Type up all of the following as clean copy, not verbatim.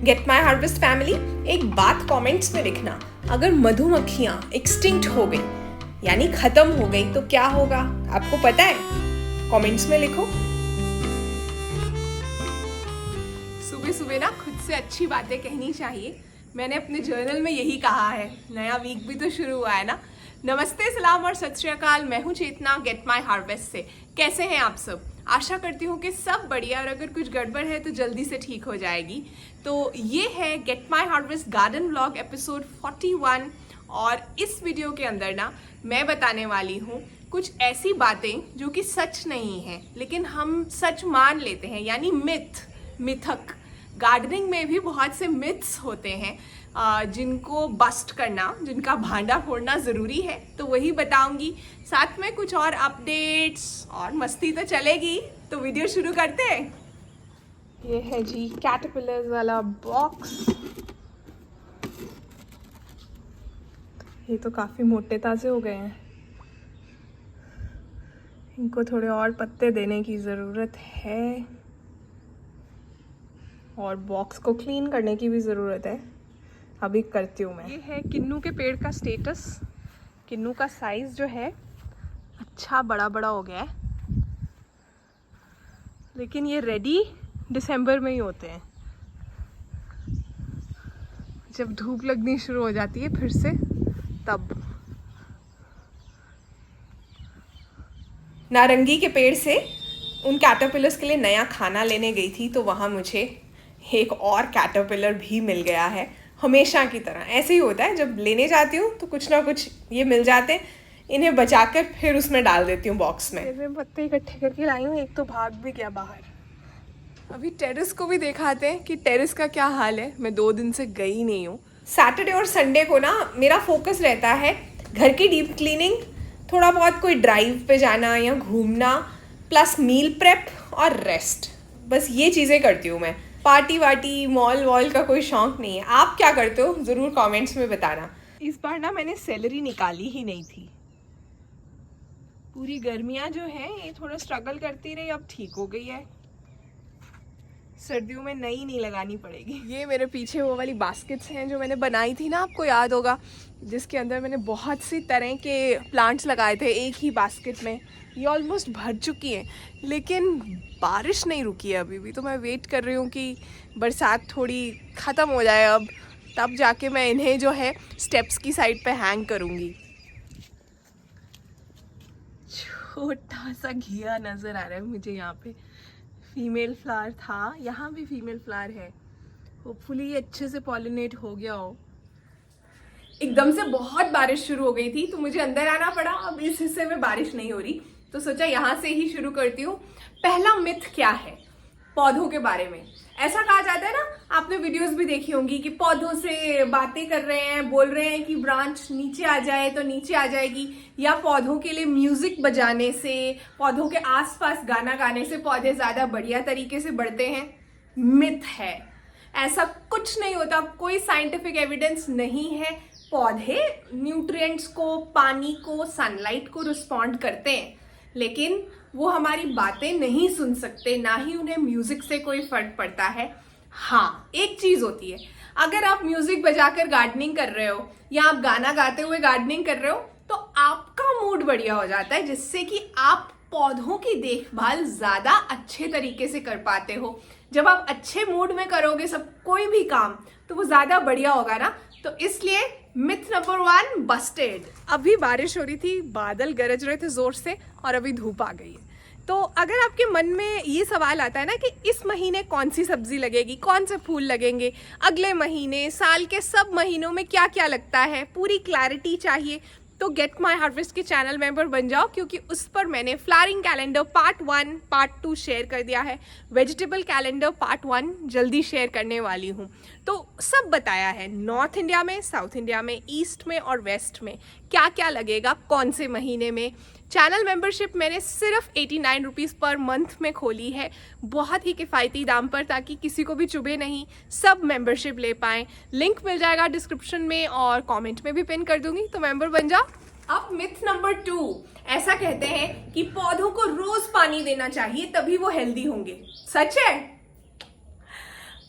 Get my harvest family, एक बात comments में लिखना, अगर मधुमक्खियाँ एक्सटिंक्ट हो गई यानी खत्म हो गई तो क्या होगा, आपको पता है? कमेंट्स में लिखो। सुबह सुबह ना खुद से अच्छी बातें कहनी चाहिए। मैंने अपने जर्नल में यही कहा है। नया वीक भी तो शुरू हुआ है ना। नमस्ते, सलाम और सत श्री अकाल। मैं हूँ चेतना गेट माई हार्वेस्ट से। कैसे हैं आप सब? आशा करती हूँ कि सब बढ़िया, और अगर कुछ गड़बड़ है तो जल्दी से ठीक हो जाएगी। तो ये है get my harvest garden vlog episode 41, और इस वीडियो के अंदर ना मैं बताने वाली हूँ कुछ ऐसी बातें जो कि सच नहीं है लेकिन हम सच मान लेते हैं, यानी मिथक। गार्डनिंग में भी बहुत से मिथ्स होते हैं जिनको बस्ट करना, जिनका भांडा फोड़ना ज़रूरी है, तो वही बताऊंगी। साथ में कुछ और अपडेट्स और मस्ती तो चलेगी। तो वीडियो शुरू करते हैं। ये है जी कैटरपिलर्स वाला बॉक्स। ये तो काफ़ी मोटे ताज़े हो गए हैं, इनको थोड़े और पत्ते देने की ज़रूरत है और बॉक्स को क्लीन करने की भी ज़रूरत है। अभी करती हूँ मैं। ये है किन्नू के पेड़ का स्टेटस। किन्नू का साइज़ जो है अच्छा बड़ा बड़ा हो गया है, लेकिन ये रेडी दिसंबर में ही होते हैं, जब धूप लगनी शुरू हो जाती है फिर से, तब। नारंगी के पेड़ से उन कैटरपिलर्स के लिए नया खाना लेने गई थी, तो वहाँ मुझे एक और कैटरपिलर भी मिल गया है। हमेशा की तरह ऐसे ही होता है, जब लेने जाती हूँ तो कुछ ना कुछ ये मिल जाते हैं। इन्हें बचाकर फिर उसमें डाल देती हूँ बॉक्स में। मैं पत्ते इकट्ठे करके लाई हूँ, एक तो भाग भी गया बाहर। अभी टेरेस को भी दिखाते हैं कि टेरेस का क्या हाल है। मैं 2 दिन से गई नहीं हूँ। सैटरडे और संडे को ना मेरा फोकस रहता है घर की डीप क्लीनिंग, थोड़ा बहुत कोई ड्राइव पे जाना या घूमना, प्लस मील प्रेप और रेस्ट। बस ये चीज़ें करती हूँ मैं। पार्टी वार्टी, मॉल वॉल का कोई शौक नहीं है। आप क्या करते हो ज़रूर कमेंट्स में बताना। इस बार ना मैंने सैलरी निकाली ही नहीं थी। पूरी गर्मियाँ जो है ये थोड़ा स्ट्रगल करती रही, अब ठीक हो गई है। सर्दियों में नई नहीं लगानी पड़ेगी। ये मेरे पीछे वो वाली बास्केट्स हैं जो मैंने बनाई थी ना, आपको याद होगा, जिसके अंदर मैंने बहुत सी तरह के प्लांट्स लगाए थे एक ही बास्केट में। ये ऑलमोस्ट भर चुकी हैं, लेकिन बारिश नहीं रुकी है अभी भी। तो मैं वेट कर रही हूँ कि बरसात थोड़ी ख़त्म हो जाए अब, तब जाके मैं इन्हें जो है स्टेप्स की साइड पे हैंग करूँगी। छोटा सा घिया नज़र आ रहा है मुझे यहाँ पे। फीमेल फ्लावर था, यहाँ भी फीमेल फ्लावर है। होपफुली ये अच्छे से पॉलिनेट हो गया हो। एकदम से बहुत बारिश शुरू हो गई थी तो मुझे अंदर आना पड़ा। अब इस हिस्से में बारिश नहीं हो रही, तो सोचा यहाँ से ही शुरू करती हूँ। पहला मिथ क्या है पौधों के बारे में? ऐसा कहा जाता है ना, आपने वीडियोस भी देखी होंगी कि पौधों से बातें कर रहे हैं, बोल रहे हैं कि ब्रांच नीचे आ जाए तो नीचे आ जाएगी, या पौधों के लिए म्यूजिक बजाने से, पौधों के आसपास गाना गाने से पौधे ज्यादा बढ़िया तरीके से बढ़ते हैं। मिथ है, ऐसा कुछ नहीं होता। कोई साइंटिफिक एविडेंस नहीं है। पौधे न्यूट्रिएंट्स को, पानी को, सनलाइट को रिस्पॉन्ड करते हैं, लेकिन वो हमारी बातें नहीं सुन सकते, ना ही उन्हें म्यूजिक से कोई फर्क पड़ता है। हाँ, एक चीज होती है, अगर आप म्यूजिक बजाकर गार्डनिंग कर रहे हो या आप गाना गाते हुए गार्डनिंग कर रहे हो तो आपका मूड बढ़िया हो जाता है, जिससे कि आप पौधों की देखभाल ज्यादा अच्छे तरीके से कर पाते हो। जब आप अच्छे मूड में करोगे सब कोई भी काम, तो वो ज्यादा बढ़िया होगा ना। तो इसलिए मिथ नंबर 1 बस्टेड। अभी बारिश हो रही थी, बादल गरज रहे थे जोर से, और अभी धूप आ गई है। तो अगर आपके मन में ये सवाल आता है ना कि इस महीने कौन सी सब्जी लगेगी, कौन से फूल लगेंगे, अगले महीने, साल के सब महीनों में क्या क्या लगता है, पूरी क्लैरिटी चाहिए, तो गेट माई हार्वेस्ट के चैनल मेंबर बन जाओ, क्योंकि उस पर मैंने flowering calendar part 1, part 2 share कर दिया है। वेजिटेबल कैलेंडर पार्ट 1 जल्दी शेयर करने वाली हूँ। तो सब बताया है, नॉर्थ इंडिया में, साउथ इंडिया में, ईस्ट में और वेस्ट में क्या क्या लगेगा कौन से महीने में। चैनल मेंबरशिप मैंने सिर्फ 89 रुपीज़ पर मंथ में खोली है, बहुत ही किफ़ायती दाम पर, ताकि किसी को भी चुभे नहीं, सब मेंबरशिप ले पाएँ। लिंक मिल जाएगा डिस्क्रिप्शन में और कमेंट में भी पिन कर दूंगी, तो मेंबर बन जाओ। अब मिथ नंबर 2, ऐसा कहते हैं कि पौधों को रोज पानी देना चाहिए तभी वो हेल्दी होंगे। सच है?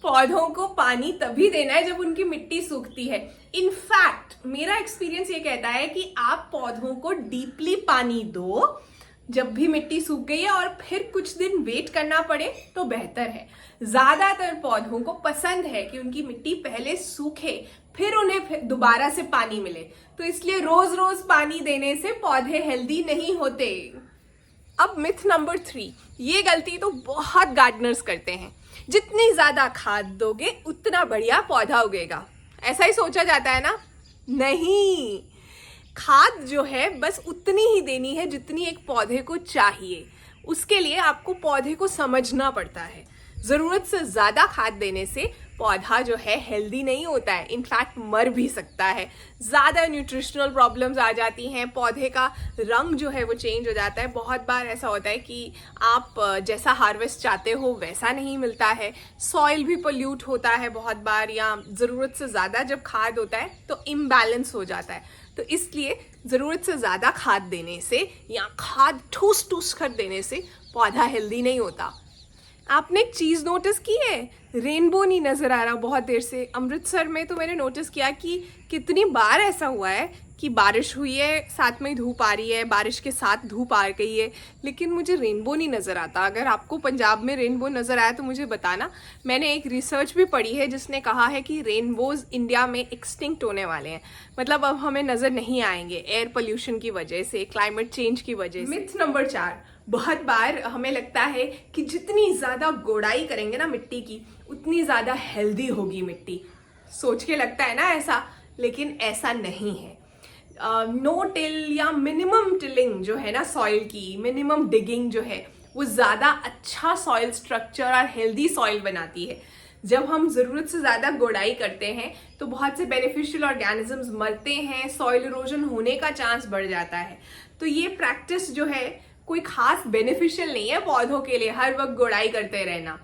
पौधों को पानी तभी देना है जब उनकी मिट्टी सूखती है। इनफैक्ट मेरा एक्सपीरियंस ये कहता है कि आप पौधों को डीपली पानी दो जब भी मिट्टी सूख गई है, और फिर कुछ दिन वेट करना पड़े तो बेहतर है। ज्यादातर पौधों को पसंद है कि उनकी मिट्टी पहले सूखे फिर उन्हें दोबारा से पानी मिले, तो इसलिए रोज रोज पानी देने से पौधे हेल्दी नहीं होते। अब मिथ नंबर 3, ये गलती तो बहुत गार्डनर्स करते हैं, जितनी ज्यादा खाद दोगे उतना बढ़िया पौधा उगेगा। ऐसा ही सोचा जाता है ना? नहीं, खाद जो है बस उतनी ही देनी है जितनी एक पौधे को चाहिए। उसके लिए आपको पौधे को समझना पड़ता है। जरूरत से ज्यादा खाद देने से पौधा जो है हेल्दी नहीं होता है, इनफैक्ट मर भी सकता है। ज़्यादा न्यूट्रिशनल प्रॉब्लम्स आ जाती हैं, पौधे का रंग जो है वो चेंज हो जाता है। बहुत बार ऐसा होता है कि आप जैसा हार्वेस्ट चाहते हो वैसा नहीं मिलता है। सॉइल भी पोल्यूट होता है बहुत बार, या ज़रूरत से ज़्यादा जब खाद होता है तो इम्बैलेंस हो जाता है। तो इसलिए ज़रूरत से ज़्यादा खाद देने से या खाद ठूस ठूस कर देने से पौधा हेल्दी नहीं होता। आपने एक चीज़ नोटिस की है? रेनबो नहीं नज़र आ रहा बहुत देर से। अमृतसर में तो मैंने नोटिस किया कि कितनी बार ऐसा हुआ है कि बारिश हुई है, साथ में धूप आ रही है, बारिश के साथ धूप आ गई है, लेकिन मुझे रेनबो नहीं नज़र आता। अगर आपको पंजाब में रेनबो नज़र आया तो मुझे बताना। मैंने एक रिसर्च भी पढ़ी है जिसने कहा है कि रेनबोज इंडिया में एक्सटिंक्ट होने वाले हैं, मतलब अब हमें नज़र नहीं आएंगे एयर पोल्यूशन की वजह से, क्लाइमेट चेंज की वजह से। मिथ नंबर 4, बहुत बार हमें लगता है कि जितनी ज़्यादा गोड़ाई करेंगे ना मिट्टी की उतनी ज़्यादा हेल्दी होगी मिट्टी। सोच के लगता है ना ऐसा, लेकिन ऐसा नहीं है। नो टिल या मिनिमम टिलिंग जो है ना सॉइल की, मिनिमम डिगिंग जो है वो ज़्यादा अच्छा सॉइल स्ट्रक्चर और हेल्दी सॉइल बनाती है। जब हम ज़रूरत से ज़्यादा गोड़ाई करते हैं तो बहुत से बेनिफिशियल ऑर्गेनिजम्स मरते हैं, सॉइल इरोजन होने का चांस बढ़ जाता है। तो ये प्रैक्टिस जो है कोई खास बेनिफिशियल नहीं है पौधों के लिए, हर वक्त गोड़ाई करते रहना।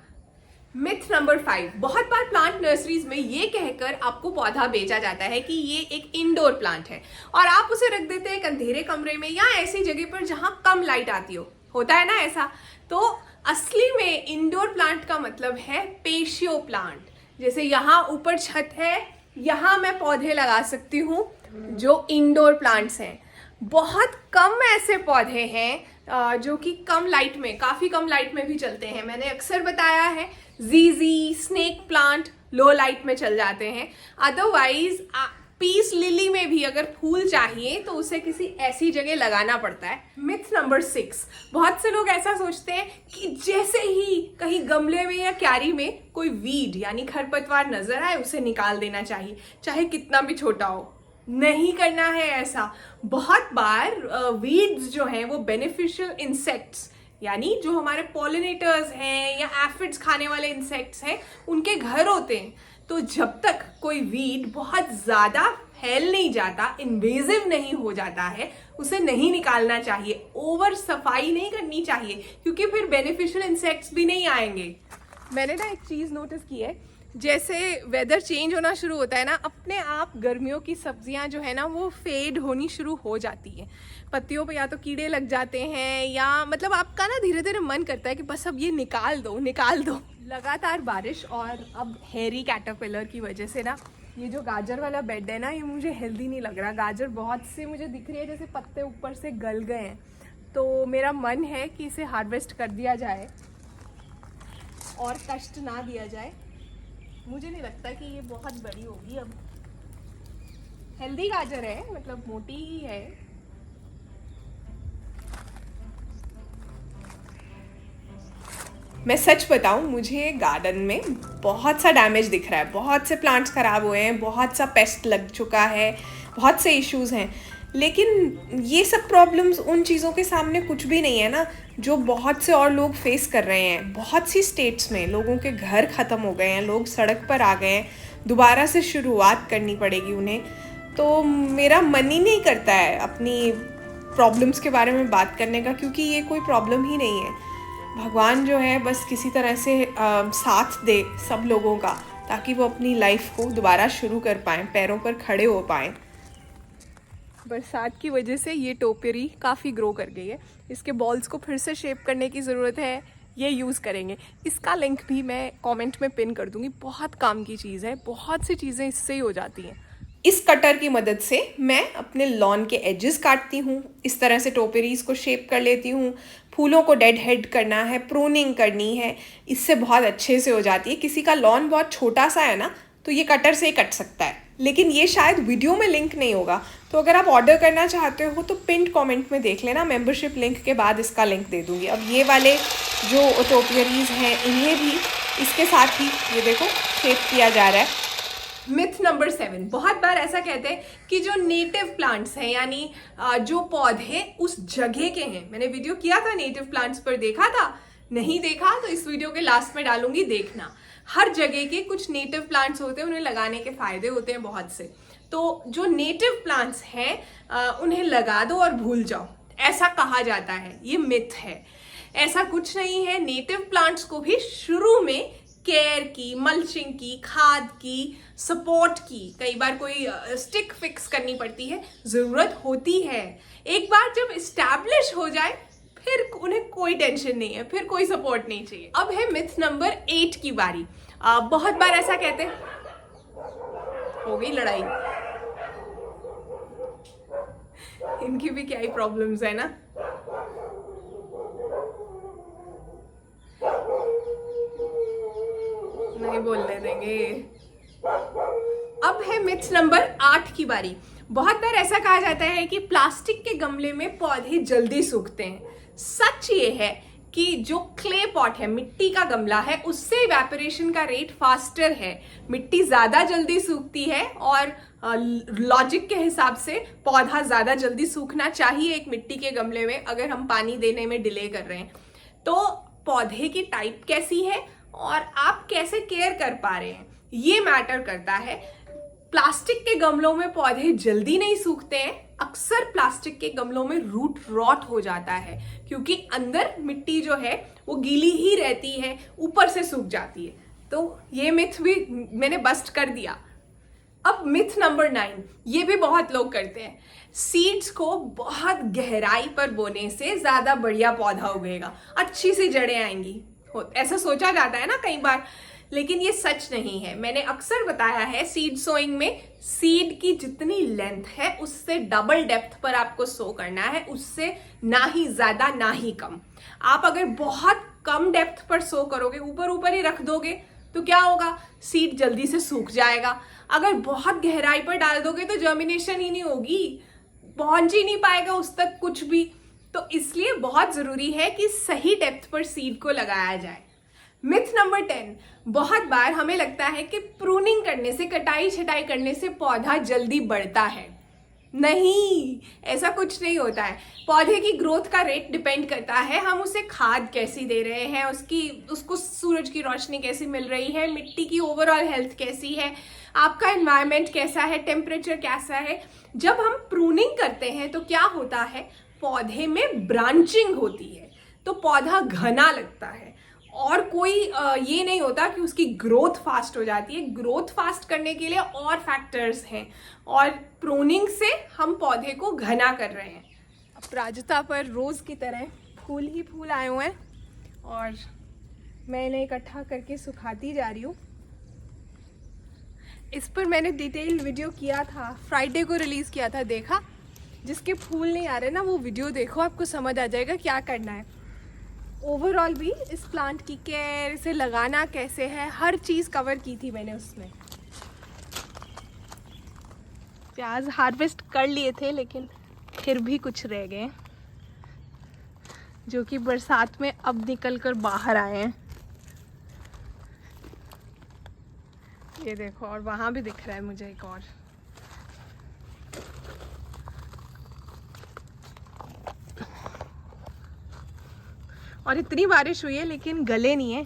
मिथ नंबर 5, बहुत बार प्लांट नर्सरीज में ये कहकर आपको पौधा बेचा जाता है कि ये एक इंडोर प्लांट है, और आप उसे रख देते हैं एक अंधेरे कमरे में या ऐसी जगह पर जहां कम लाइट आती हो। होता है ना ऐसा? तो असली में इंडोर प्लांट का मतलब है पेशियो प्लांट। जैसे यहाँ ऊपर छत है, यहाँ मैं पौधे लगा सकती हूँ जो इंडोर प्लांट्स हैं। बहुत कम ऐसे पौधे हैं जो कि कम लाइट में, काफ़ी कम लाइट में भी चलते हैं। मैंने अक्सर बताया है, जीजी, स्नेक प्लांट लो लाइट में चल जाते हैं। अदरवाइज पीस लिली में भी अगर फूल चाहिए तो उसे किसी ऐसी जगह लगाना पड़ता है। मिथ नंबर 6, बहुत से लोग ऐसा सोचते हैं कि जैसे ही कहीं गमले में या क्यारी में कोई वीड यानी खरपतवार नजर आए उसे निकाल देना चाहिए, चाहे कितना भी छोटा हो। नहीं करना है ऐसा। बहुत बार वीड्स जो हैं वो बेनिफिशियल इंसेक्ट्स यानी जो हमारे पॉलिनेटर्स हैं या एफिड्स खाने वाले इंसेक्ट्स हैं उनके घर होते हैं। तो जब तक कोई वीड बहुत ज़्यादा फैल नहीं जाता, इन्वेजिव नहीं हो जाता है, उसे नहीं निकालना चाहिए। ओवर सफाई नहीं करनी चाहिए, क्योंकि फिर बेनिफिशियल इंसेक्ट्स भी नहीं आएंगे। मैंने ना एक चीज़ नोटिस की है, जैसे वेदर चेंज होना शुरू होता है ना, अपने आप गर्मियों की सब्जियां जो है ना वो फेड होनी शुरू हो जाती हैं। पत्तियों पे या तो कीड़े लग जाते हैं, या मतलब आपका ना धीरे धीरे मन करता है कि बस अब ये निकाल दो निकाल दो। लगातार बारिश और अब हेरी कैटरपिलर की वजह से ना ये जो गाजर वाला बेड है ना, ये मुझे हेल्दी नहीं लग रहा। गाजर बहुत सी मुझे दिख रही है जैसे पत्ते ऊपर से गल गए हैं। तो मेरा मन है कि इसे हार्वेस्ट कर दिया जाए और कष्ट ना दिया जाए। मुझे नहीं लगता कि ये बहुत बड़ी होगी। अब हेल्दी गाजर है, मतलब मोटी ही है। मैं सच बताऊं, मुझे गार्डन में बहुत सा डैमेज दिख रहा है, बहुत से प्लांट्स खराब हुए हैं, बहुत सा पेस्ट लग चुका है, बहुत से इश्यूज हैं। लेकिन ये सब प्रॉब्लम्स उन चीज़ों के सामने कुछ भी नहीं है ना जो बहुत से और लोग फेस कर रहे हैं। बहुत सी स्टेट्स में लोगों के घर ख़त्म हो गए हैं, लोग सड़क पर आ गए हैं, दोबारा से शुरुआत करनी पड़ेगी उन्हें। तो मेरा मन ही नहीं करता है अपनी प्रॉब्लम्स के बारे में बात करने का, क्योंकि ये कोई प्रॉब्लम ही नहीं है। भगवान जो है बस किसी तरह से साथ दे सब लोगों का, ताकि वो अपनी लाइफ को दोबारा शुरू कर पाएँ, पैरों पर खड़े हो पाएँ। बरसात की वजह से ये टोपियरी काफ़ी ग्रो कर गई है। इसके बॉल्स को फिर से शेप करने की ज़रूरत है, ये यूज़ करेंगे। इसका लिंक भी मैं कमेंट में पिन कर दूंगी। बहुत काम की चीज़ है, बहुत सी चीज़ें इससे ही हो जाती हैं। इस कटर की मदद से मैं अपने लॉन के एजेस काटती हूँ। इस तरह से टोपेरीज को शेप कर लेती हूँ। फूलों को डेड हेड करना है, प्रूनिंग करनी है, इससे बहुत अच्छे से हो जाती है। किसी का लॉन बहुत छोटा सा है ना, तो ये कटर से ही कट सकता है, लेकिन ये शायद वीडियो में लिंक नहीं होगा। तो अगर आप ऑर्डर करना चाहते हो तो पिंड कमेंट में देख लेना, मेंबरशिप लिंक के बाद इसका लिंक दे दूँगी। अब ये वाले जो टोपियरीज हैं इन्हें भी इसके साथ ही ये देखो शेप किया जा रहा है। मिथ नंबर 7, बहुत बार ऐसा कहते हैं कि जो नेटिव प्लांट्स हैं, यानी जो पौधे उस जगह के हैं, मैंने वीडियो किया था नेटिव प्लांट्स पर, देखा था? नहीं देखा तो इस वीडियो के लास्ट में डालूंगी, देखना। हर जगह के कुछ नेटिव प्लांट्स होते हैं, उन्हें लगाने के फायदे होते हैं बहुत से। तो जो नेटिव प्लांट्स हैं उन्हें लगा दो और भूल जाओ, ऐसा कहा जाता है। ये मिथ है, ऐसा कुछ नहीं है। नेटिव प्लांट्स को भी शुरू में केयर की, मल्चिंग की, खाद की, सपोर्ट की, कई बार कोई स्टिक फिक्स करनी पड़ती है, ज़रूरत होती है। एक बार जब इस्टेब्लिश हो जाए फिर उन्हें कोई टेंशन नहीं है, फिर कोई सपोर्ट नहीं चाहिए। अब है मिथ नंबर 8 की बारी। बहुत बार ऐसा कहते हैं, हो गई लड़ाई, इनकी भी क्या ही प्रॉब्लम्स है ना। नहीं बोलने देंगे। अब है मिथ नंबर 8 की बारी। बहुत बार ऐसा कहा जाता है कि प्लास्टिक के गमले में पौधे जल्दी सूखते हैं। सच ये है कि जो क्ले पॉट है, मिट्टी का गमला है, उससे इवेपोरेशन का रेट फास्टर है। मिट्टी ज्यादा जल्दी सूखती है और लॉजिक के हिसाब से पौधा ज्यादा जल्दी सूखना चाहिए एक मिट्टी के गमले में, अगर हम पानी देने में डिले कर रहे हैं। तो पौधे की टाइप कैसी है और आप कैसे केयर कर पा रहे हैं, ये मैटर करता है। प्लास्टिक के गमलों में पौधे जल्दी नहीं सूखते हैं। अक्सर प्लास्टिक के गमलों में रूट रॉट हो जाता है, क्योंकि अंदर मिट्टी जो है वो गीली ही रहती है, ऊपर से सूख जाती है। तो ये मिथ भी मैंने बस्ट कर दिया। अब मिथ नंबर 9, ये भी बहुत लोग करते हैं। सीड्स को बहुत गहराई पर बोने से ज्यादा बढ़िया पौधा उगेगा, अच्छी सी जड़ें आएंगी, ऐसा सोचा जाता है ना कई बार, लेकिन ये सच नहीं है। मैंने अक्सर बताया है, सीड सोइंग में सीड की जितनी लेंथ है उससे डबल डेप्थ पर आपको सो करना है, उससे ना ही ज्यादा ना ही कम। आप अगर बहुत कम डेप्थ पर सो करोगे, ऊपर ऊपर ही रख दोगे, तो क्या होगा, सीड जल्दी से सूख जाएगा। अगर बहुत गहराई पर डाल दोगे तो जर्मिनेशन ही नहीं होगी, पहुंच ही नहीं पाएगा उस तक कुछ भी। तो इसलिए बहुत जरूरी है कि सही डेप्थ पर सीड को लगाया जाए। मिथ नंबर 10, बहुत बार हमें लगता है कि प्रूनिंग करने से, कटाई छटाई करने से पौधा जल्दी बढ़ता है। नहीं, ऐसा कुछ नहीं होता है। पौधे की ग्रोथ का रेट डिपेंड करता है हम उसे खाद कैसी दे रहे हैं, उसको सूरज की रोशनी कैसी मिल रही है, मिट्टी की ओवरऑल हेल्थ कैसी है, आपका एनवायरनमेंट कैसा है, टेम्परेचर कैसा है। जब हम प्रूनिंग करते हैं तो क्या होता है, पौधे में ब्रांचिंग होती है, तो पौधा घना लगता है। और कोई ये नहीं होता कि उसकी ग्रोथ फास्ट हो जाती है। ग्रोथ फास्ट करने के लिए और फैक्टर्स हैं, और प्रूनिंग से हम पौधे को घना कर रहे हैं। अपराजिता पर रोज की तरह फूल ही फूल आए हुए हैं, और मैं इन्हें इकट्ठा करके सुखाती जा रही हूँ। इस पर मैंने डिटेल वीडियो किया था, फ्राइडे को रिलीज किया था, देखा? जिसके फूल नहीं आ रहे ना, वो वीडियो देखो, आपको समझ आ जाएगा क्या करना है। ओवरऑल भी इस प्लांट की केयर, इसे लगाना कैसे है, हर चीज़ कवर की थी मैंने उसमें। प्याज हार्वेस्ट कर लिए थे, लेकिन फिर भी कुछ रह गए, जो कि बरसात में अब निकल कर बाहर आए हैं। ये देखो, और वहाँ भी दिख रहा है मुझे एक और। और इतनी बारिश हुई है लेकिन गले नहीं है।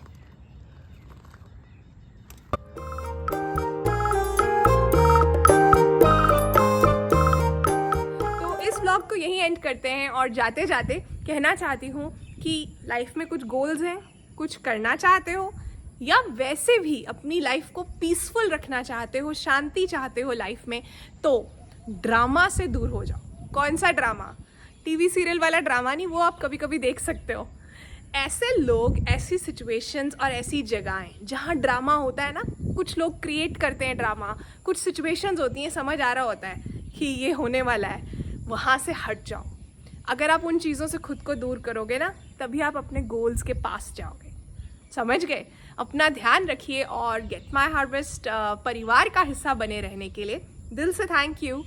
तो इस व्लॉग को यहीं एंड करते हैं, और जाते जाते कहना चाहती हूँ कि लाइफ में कुछ गोल्स हैं, कुछ करना चाहते हो, या वैसे भी अपनी लाइफ को पीसफुल रखना चाहते हो, शांति चाहते हो लाइफ में, तो ड्रामा से दूर हो जाओ। कौन सा ड्रामा? टीवी सीरियल वाला ड्रामा नहीं, वो आप कभी कभी देख सकते हो, ऐसे लोग, ऐसी सिचुएशंस और ऐसी जगहें जहाँ ड्रामा होता है ना, कुछ लोग क्रिएट करते हैं ड्रामा, कुछ सिचुएशंस होती हैं, समझ आ रहा होता है कि ये होने वाला है, वहाँ से हट जाओ. अगर आप उन चीज़ों से खुद को दूर करोगे ना, तभी आप अपने गोल्स के पास जाओगे. समझ गए? अपना ध्यान रखिए और गेट माई हार्वेस्ट परिवार का हिस्सा बने रहने के लिए दिल से थैंक यू.